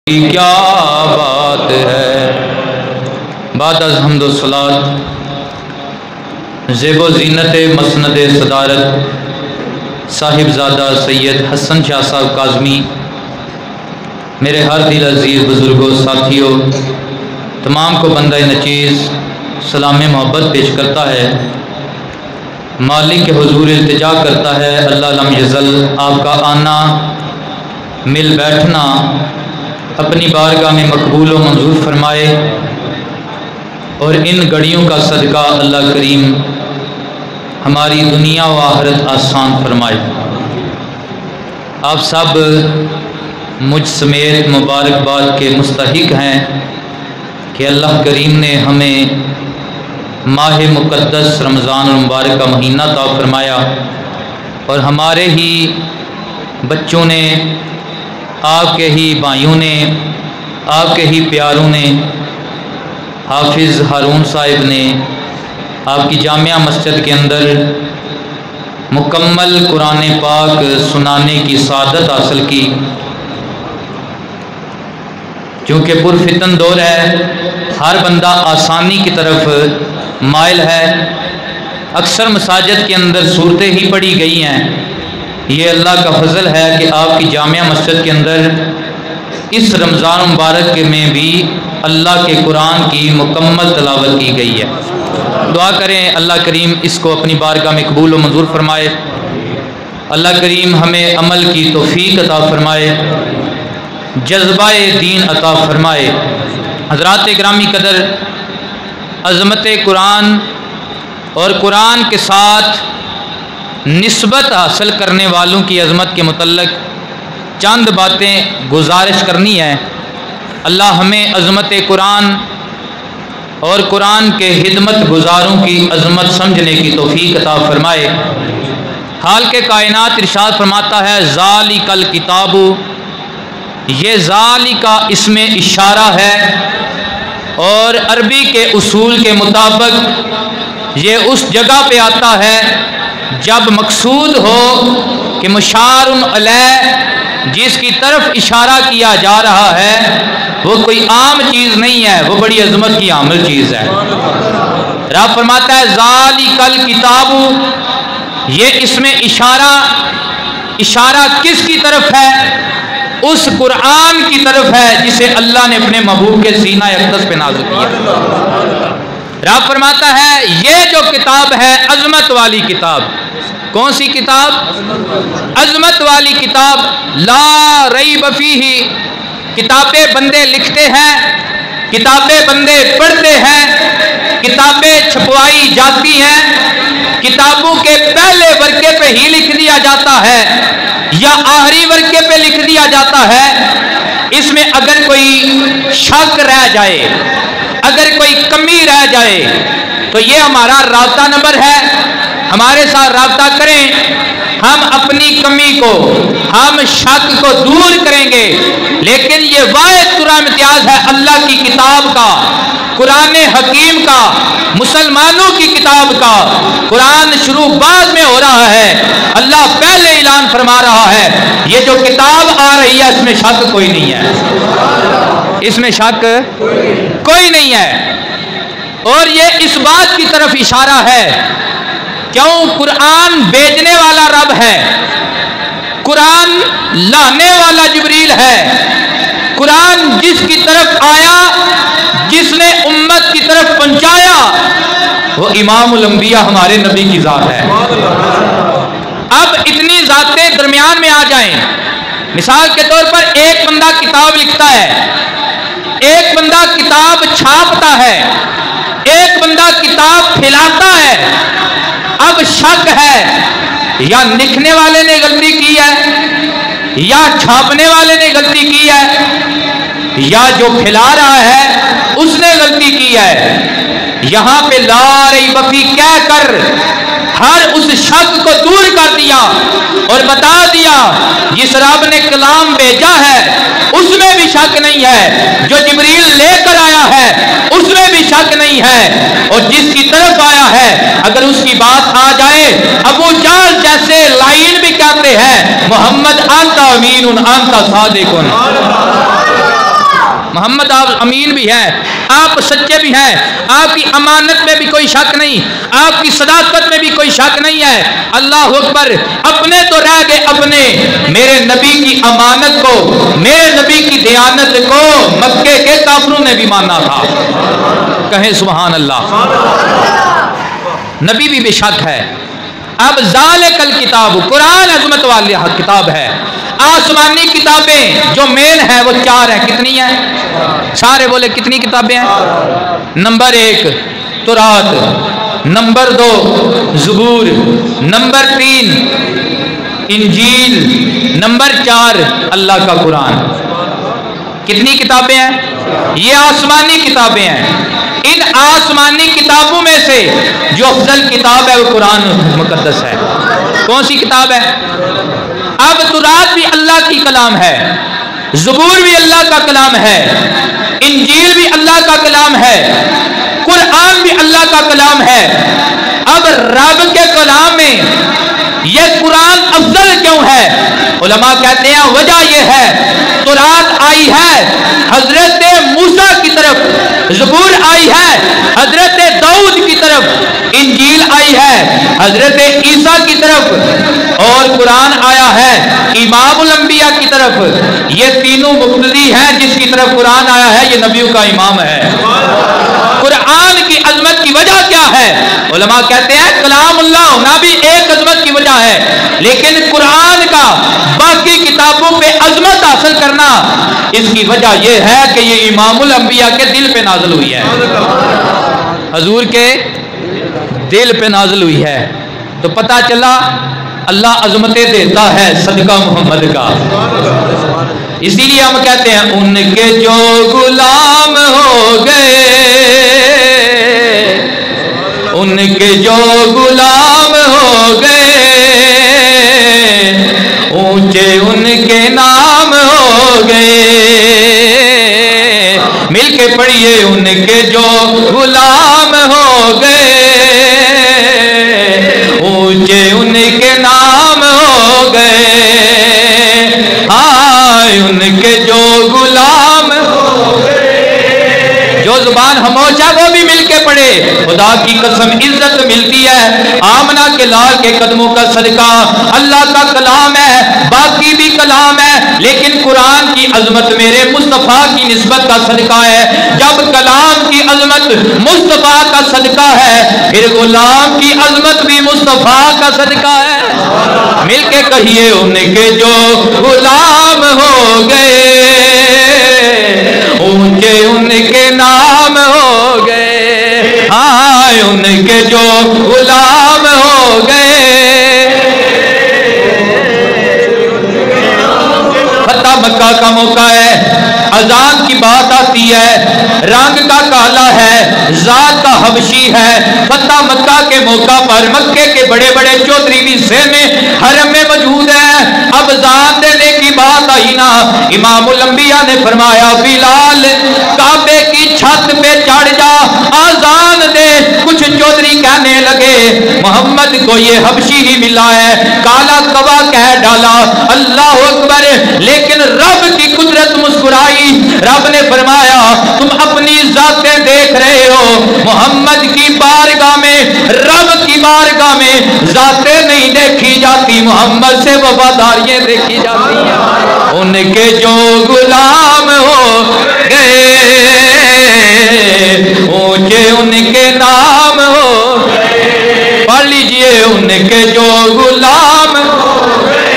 کیا بات ہے۔ بعد از حمد و صلات زیب و زینت مسند صدارت صاحبزادہ سید حسن شاہ صاحب کاظمی، میرے ہر دل عزیز بزرگوں ساتھیوں تمام کو بندہ نچیز سلام محبت پیش کرتا ہے، مالک کے حضور التجا کرتا ہے اللہ لم یزل آپ کا آنا مل بیٹھنا اپنی بارگاہ میں مقبول و منظور فرمائے، اور ان گھڑیوں کا صدقہ اللہ کریم ہماری دنیا و آخرت آسان فرمائے۔ آپ سب مجھ سمیت مبارکباد کے مستحق ہیں کہ اللہ کریم نے ہمیں ماہ مقدس رمضان المبارک کا مہینہ عطا فرمایا، اور ہمارے ہی بچوں نے، آپ کے ہی بھائیوں نے، آپ کے ہی پیاروں نے، حافظ ہارون صاحب نے آپ کی جامعہ مسجد کے اندر مکمل قرآن پاک سنانے کی سعادت حاصل کی۔ چونکہ پرفتن دور ہے، ہر بندہ آسانی کی طرف مائل ہے، اکثر مساجد کے اندر صورتیں ہی پڑھی گئی ہیں۔ یہ اللہ کا فضل ہے کہ آپ کی جامعہ مسجد کے اندر اس رمضان مبارک میں بھی اللہ کے قرآن کی مکمل تلاوت کی گئی ہے۔ دعا کریں اللہ کریم اس کو اپنی بارگاہ میں قبول و منظور فرمائے، اللہ کریم ہمیں عمل کی توفیق عطا فرمائے، جذبہ دین عطا فرمائے۔ حضرات گرامی قدر، عظمت قرآن اور قرآن کے ساتھ نسبت حاصل کرنے والوں کی عظمت کے متعلق چند باتیں گزارش کرنی ہے۔ اللہ ہمیں عظمت قرآن اور قرآن کے خدمت گزاروں کی عظمت سمجھنے کی توفیق عطا فرمائے۔ حال کے کائنات ارشاد فرماتا ہے ذالک الکتاب، یہ ذالک اس میں اشارہ ہے، اور عربی کے اصول کے مطابق یہ اس جگہ پہ آتا ہے جب مقصود ہو کہ مشار علیہ جس کی طرف اشارہ کیا جا رہا ہے وہ کوئی عام چیز نہیں ہے، وہ بڑی عظمت کی حامل چیز ہے۔ رب فرماتا ہے ذالک الکتاب، یہ اس میں اشارہ کس کی طرف ہے؟ اس قرآن کی طرف ہے جسے اللہ نے اپنے محبوب کے سینہ اقدس پہ نازل کیا۔ رب فرماتا ہے یہ جو کتاب ہے عظمت والی کتاب، کون سی کتاب؟ عظمت والی کتاب، لا ریب فیہ، کتابیں بندے لکھتے ہیں، کتابیں بندے پڑھتے ہیں، کتابیں چھپوائی جاتی ہیں، کتابوں کے پہلے ورقے پہ ہی لکھ دیا جاتا ہے یا آخری ورقے پہ لکھ دیا جاتا ہے۔ اس میں اگر کوئی شک رہ جائے، اگر کوئی کمی رہ جائے تو یہ ہمارا رابطہ نمبر ہے، ہمارے ساتھ رابطہ کریں، ہم اپنی کمی کو، ہم شک کو دور کریں گے۔ لیکن یہ واحد پورا امتیاز ہے اللہ کی کتاب کا، قرآن حکیم کا، مسلمانوں کی کتاب کا۔ قرآن شروع بعد میں ہو رہا ہے، اللہ پہلے اعلان فرما رہا ہے یہ جو کتاب آ رہی ہے اس میں شک کوئی نہیں ہے، اس میں شک کوئی نہیں ہے۔ اور یہ اس بات کی طرف اشارہ ہے کیوں قرآن بھیجنے والا رب ہے، قرآن لانے والا جبریل ہے، قرآن جس کی طرف آیا، جس نے امت کی طرف پہنچایا، وہ امام الانبیاء ہمارے نبی کی ذات ہے۔ اب اتنی ذاتیں درمیان میں آ جائیں، مثال کے طور پر ایک بندہ کتاب لکھتا ہے، ایک بندہ کتاب چھاپتا ہے، ایک بندہ کتاب پھیلاتا ہے۔ اب شک ہے یا لکھنے والے نے غلطی کی ہے، یا چھاپنے والے نے غلطی کی ہے، یا جو پھیلا رہا ہے اس نے غلطی کی ہے۔ یہاں پہ لا ریب فیہ کہہ کر ہر اس شک کو دور کر دیا اور بتا دیا جس رب نے کلام بھیجا ہے اس میں بھی شک نہیں ہے، جو جبریل لے کر آیا ہے اس میں بھی شک نہیں ہے، اور جس کی طرف آیا ہے اگر اس کی بات آ جائے، ابو جہل جیسے لائن بھی کہتے ہیں محمد انت امین انت صادق، محمد آپ امین بھی ہیں, آپ سچے بھی ہیں, آپ کی امانت میں بھی کوئی شک نہیں, آپ کی صداقت میں بھی کوئی شک نہیں ہے. اللہ اکبر. اپنے تو رہ گئے اپنے, میرے نبی کی امانت کو, میرے نبی کی دیانت کو مکے کے کافروں نے بھی مانا تھا. کہیں سبحان اللہ. نبی بھی بے شک ہے. اب ذالک الکتاب, قرآن عظمت والی کتاب ہے. آسمانی کتابیں جو مین ہے وہ 4 ہیں. کتنی ہیں؟ سارے بولے کتنی کتابیں ہیں؟ نمبر 1 تورات, نمبر 2 زبور, نمبر 3 انجیل, نمبر 4 اللہ کا قرآن. کتنی کتابیں ہیں؟ یہ آسمانی کتابیں ہیں. ان آسمانی کتابوں میں سے جو افضل کتاب ہے وہ قرآن مقدس ہے. کون سی کتاب ہے؟ اب تورات بھی اللہ کی کلام ہے, زبور بھی اللہ کا کلام ہے, انجیل بھی اللہ کا کلام ہے, قرآن بھی اللہ کا کلام ہے. اب رب کے کلام میں یہ قرآن افضل کیوں ہے؟ علماء کہتے ہیں وجہ یہ ہے, تورات آئی ہے حضرت موسیٰ کی طرف, زبور آئی ہے حضرت داؤد کی طرف, انجیل آئی ہے حضرت عیسیٰ کی طرف, اور قرآن آیا ہے امام الانبیاء کی طرف. یہ تینوں مقتدی ہیں جس کی طرف قرآن آیا ہے, یہ نبیوں کا امام ہے. قرآن کی عظمت کی وجہ کیا ہے؟ علماء کہتے ہیں کلام اللہ ہونا بھی ایک عظمت کی وجہ ہے, لیکن قرآن کا باقی کتابوں پہ عظمت حاصل کرنا اس کی وجہ یہ ہے کہ یہ امام الانبیاء کے دل پہ نازل ہوئی ہے, حضور کے دل پہ نازل ہوئی ہے. تو پتہ چلا اللہ عظمتیں دیتا ہے صدقہ محمد کا. اسی لیے ہم کہتے ہیں ان کے جو غلام ہو گئے, ان کے جو غلام ہو گئے, اونچے ان کے نام ہو گئے. مل کے پڑھیے ان کے جو غلام ہو گئے, اونچے ان کے نام ہو گئے. ہائے ان کے جو غلام ہو گئے. جو زبان خاموش ہے وہ بھی مل کے پڑھے. خدا کی قسم عزت ملتی ہے آمنہ کے لال کے قدموں کا صدقہ. اللہ کا کلام ہے, باقی بھی کلام ہے, لیکن قرآن کی عظمت میرے مصطفیٰ کی نسبت کا صدقہ ہے. جب کلام کی عظمت مصطفیٰ کا صدقہ ہے, پھر غلام کی عظمت بھی مصطفیٰ کا صدقہ ہے. مل کے کہیے ان کے جو غلام ہو گئے, اونچے ان کے نام ہو گئے. ہائے ان کے جو غلام ہو گئے. فتح مکہ کا موقع ہے, اذان کی بات آتی ہے, رنگ کا کالا ہے, ذات کا حبشی ہے. فتح مکہ کے موقع پر مکے کے بڑے بڑے چودھری بھی خیمے حرم میں موجود ہیں. اب اذان دینے کی بات آئی نا, امام الانبیاء نے فرمایا بلال کعبے کی چھت پہ چڑھ جا, اذان دے. کچھ چودھری کہنے لگے محمد کو یہ حبشی ہی ملا ہے, کالا کوا کہہ ڈالا. اللہ اکبر. لیکن رب کی قدرت مسکرائی. رب نے فرمایا تم اپنی ذاتیں دیکھ رہے ہو, محمد کی بارگاہ میں, رب کی بارگاہ میں ذاتیں نہیں دیکھی جاتی, محمد سے وفاداریاں دیکھی جاتی ہیں. ان کے جو غلام ہو گئے, اونچے ان کے نام ہو گئے. پڑھ لیجئے ان کے جو غلام ہو گئے.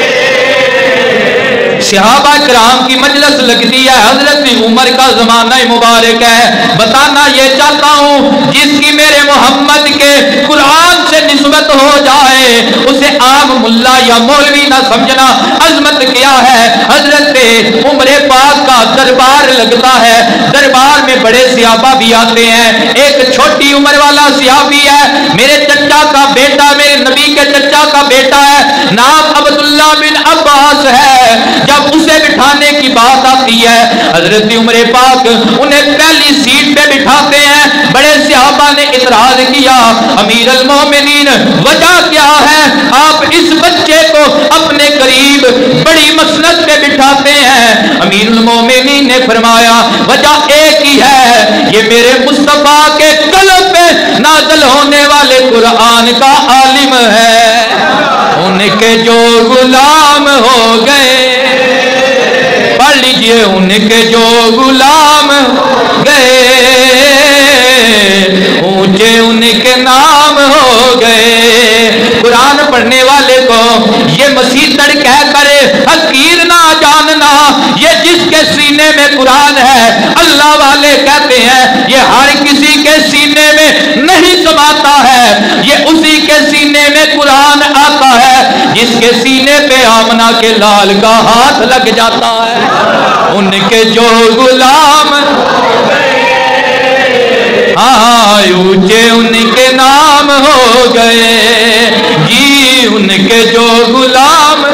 صحابہ کرام کی مجلس لگتی ہے, حضرت عمر کا زمانہ مبارک ہے. بتانا یہ چاہتا ہوں جس کی میرے محمد کے قرآن سے نسبت ہو جائے اسے عام ملا یا مولوی نہ سمجھنا. عظمت کیا ہے, حضرت عمر پاک کا دربار لگتا ہے. دربار میں بڑے صحابہ بھی آتے ہیں. ایک چھوٹی عمر والا صحابی ہے, میرے چچا کا بیٹا, میرے نبی کے چچا کا بیٹا ہے, نام عبداللہ بن عباس ہے. جب اسے بٹھانے کی بات آتی ہے, حضرت عمر پاک انہیں پہلی سیٹ پہ بٹھاتے ہیں. بڑے صحابہ نے اعتراض کیا, امیر المومنین وجہ کیا ہے, آپ اس بچے کو اپنے قریب بڑی مسند پہ بٹھاتے ہیں۔ امیر المومنین نے فرمایا وجہ ایک ہی ہے، یہ میرے مصطفیٰ کے قلب پہ نازل ہونے والے قرآن کا عالم ہے۔ ان کے جو غلام ہو گئے، پڑھ لیجئے، ان کے جو غلام گئے اونچے ان کے نام ہو گئے۔ قرآن پڑھنے والے کو یہ مسیطڑ کہہ کرے حقیر نہ جاننا، یہ جس کے سینے میں قرآن ہے اللہ والے کہتے ہیں یہ ہر کسی کے سینے میں نہیں سماتا ہے، یہ اسی کے سینے میں قرآن آتا ہے جس کے سینے پہ آمنہ کے لال کا ہاتھ لگ جاتا ہے۔ ان کے جو غلام اونچے ان کے نام ہو گئے، جی ان کے جو غلام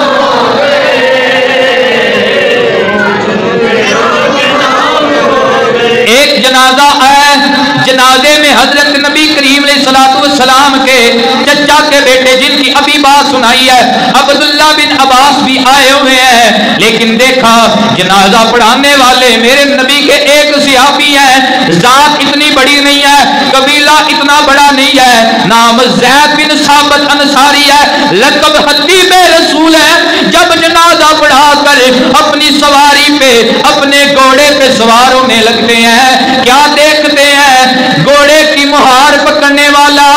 ایک جنازہ ہے، جنازے میں حضرت نبی کریم علیہ السلام کے چچا کے بیٹے جن کی ابھی بات سنائی ہے عبداللہ بن عباس بھی آئے ہوئے ہیں، لیکن دیکھا جنازہ پڑھانے والے میرے نبی کے ایک صحابی ہیں، ذات اتنی بڑی نہیں ہے، قبیلہ اتنا بڑا نہیں ہے، نام زید بن ثابت انصاری ہے، لقب حتیب رسول ہے۔ جب جنازہ پڑھا کر اپنی سواری پہ اپنے گھوڑے پہ سوار ہونے لگتے ہیں، کیا دیکھتے ہیں گھوڑے کی مہار پکڑنے والا،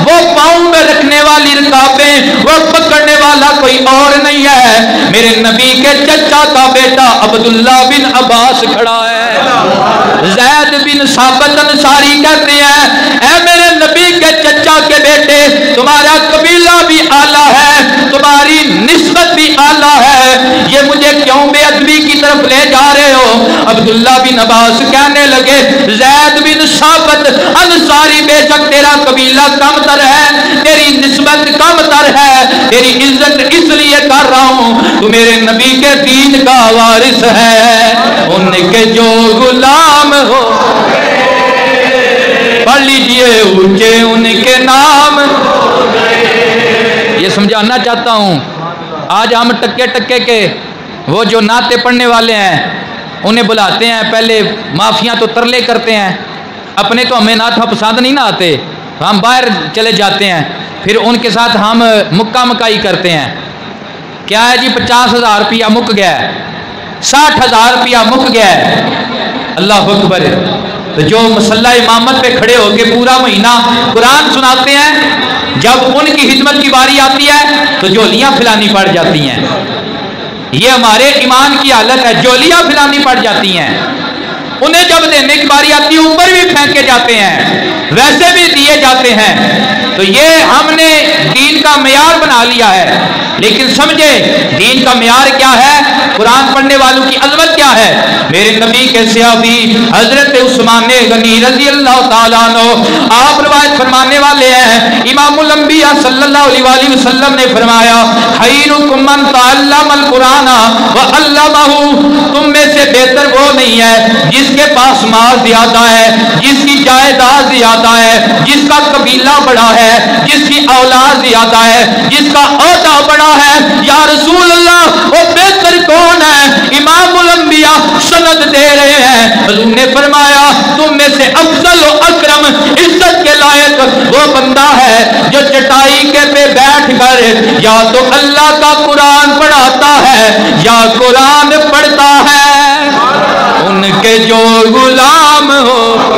وہ پاؤں میں رکھنے والی رکابیں وہ پکڑنے والا کوئی اور نہیں ہے، میرے نبی کے چچا کا بیٹا عبداللہ بن عباس کھڑا ہے۔ زید بن ثابت انصاری کہتے ہیں اے میرے نبی کے چچا کے بیٹے، تمہارا قبیلہ بھی اعلیٰ ہے، تمہاری نسبت بھی اعلیٰ ہے، یہ مجھے کیوں بے ادبی کی طرف لے جا رہے ہو؟ عبداللہ بن عباس کہنے لگے زید بن ثابت انصاری بے شک تیرا قبیلہ کم تر ہے، تیری نسبت کم تر ہے، تیری عزت اس لیے کر رہا ہوں تو میرے نبی کے دین کا وارث ہے۔ ان کے جو غلام ہو پڑھ لیجئے اونچے ان کے نام۔ یہ سمجھانا چاہتا ہوں آج ہم ٹکے ٹکے کے وہ جو نعتیں پڑھنے والے ہیں انہیں بلاتے ہیں، پہلے معافیاں تو ترلے کرتے ہیں، اپنے تو ہمیں نعت پسند نہیں نہ آتے، ہم باہر چلے جاتے ہیں، پھر ان کے ساتھ ہم مکہ مکائی کرتے ہیں، کیا ہے جی 50,000 روپیہ مک گیا ہے، 60,000 روپیہ مک گیا ہے، اللہ اکبر۔ تو جو مسلح امامت پہ کھڑے ہو کے پورا مہینہ قرآن سناتے ہیں، جب ان کی خدمت کی باری آتی ہے تو جولیاں پھلانی پڑ جاتی ہیں۔ یہ ہمارے ایمان کی حالت ہے، جولیاں پھلانی پڑ جاتی ہیں، انہیں جب دینے کی باری آتی ہے اوپر بھی پھینکے جاتے ہیں، ویسے بھی دیے جاتے ہیں۔ تو یہ ہم نے دین کا معیار بنا لیا ہے، لیکن سمجھے دین کا معیار کیا ہے، قرآن پڑھنے والوں کی عظمت کیا ہے۔ میرے نبی کے صحابی حضرت عثمان غنی رضی اللہ تعالیٰ عنہ آپ روایت فرمانے والے ہیں، امام الانبیاء صلی اللہ علیہ وآلہ وسلم نے فرمایا خیرکم من تعلم القرآن وعلمہ، تم میں سے بہتر وہ نہیں ہے جس کے پاس مال زیادہ ہے، جس کی جائیداد زیادہ ہے، جس کا قبیلہ بڑا ہے، جس کی اولاد زیادہ ہے، جس کا عہدہ بڑا ہے۔ یا رسول اللہ وہ بہتر کون ہے؟ امام الانبیاء سند دے رہے ہیں، حضور نے فرمایا تم میں سے افضل و اکرم عزت کے لائق وہ بندہ ہے جو چٹائی کے پہ بیٹھ کر یا تو اللہ کا قرآن پڑھاتا ہے یا قرآن پڑھتا ہے۔ ان کے جو غلام ہو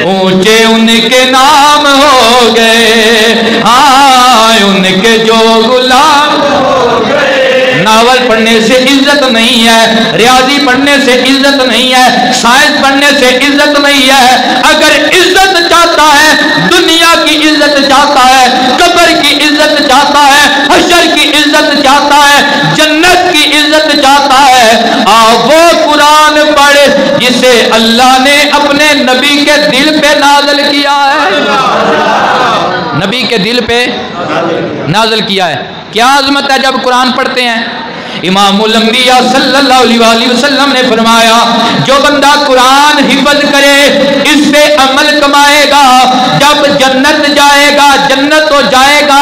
اونچے ان کے نام ہو گئے، ہاں ان کے جو غلام ہو گئے۔ ناول پڑھنے سے عزت نہیں ہے، ریاضی پڑھنے سے عزت نہیں ہے، سائنس پڑھنے سے عزت نہیں ہے۔ اگر عزت چاہتا ہے، دنیا کی عزت چاہتا ہے، قبر کی عزت چاہتا ہے، حشر کی عزت چاہتا ہے، جنت کی عزت چاہتا ہے، وہ قرآن پڑھے جسے اللہ نے اپنے نبی کے دل پہ نازل کیا ہے، نبی کے دل پہ نازل کیا ہے۔ کیا عظمت ہے جب قرآن پڑھتے ہیں۔ امام الانبیاء صلی اللہ علیہ وآلہ وسلم نے فرمایا جو بندہ قرآن حفظ کرے اس سے عمل کمائے گا، جب جنت جائے گا، جنت تو جائے گا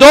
2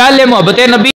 پہلے محبت نبی